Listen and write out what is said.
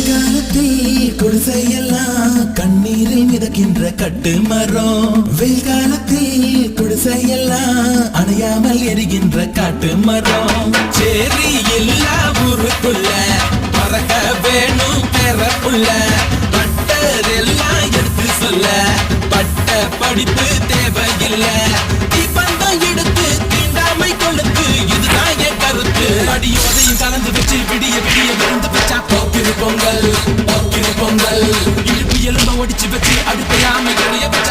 காலத்தில் குடிசையெல்லாம் கண்ணீரில் மிதக்கின்ற கட்டு மரம். வெயில் காலத்தில் குடிசையெல்லாம் அணையாமல் எரிகின்ற காட்டு மரம். சேரி எல்லா ஊருக்குள்ள பறக்க வேணும் பெறப்புள்ள பட்டர் எல்லாம் எடுத்து சொல்ல பட்ட படிப்பு தேவையில்லை. தீபந்தம் எடுத்து தீண்டாமை கொளுத்து இதுதான் என் கருத்து. அடியோதையும் கலந்து வச்சு விடிய விடிய விருந்து வச்சா போக்கிரு பொங்கல் போக்கிரு பொங்கல். இழுப்பு எலும்ப ஒடிச்சு வச்சு அடுப்பையாமை கழிய வச்ச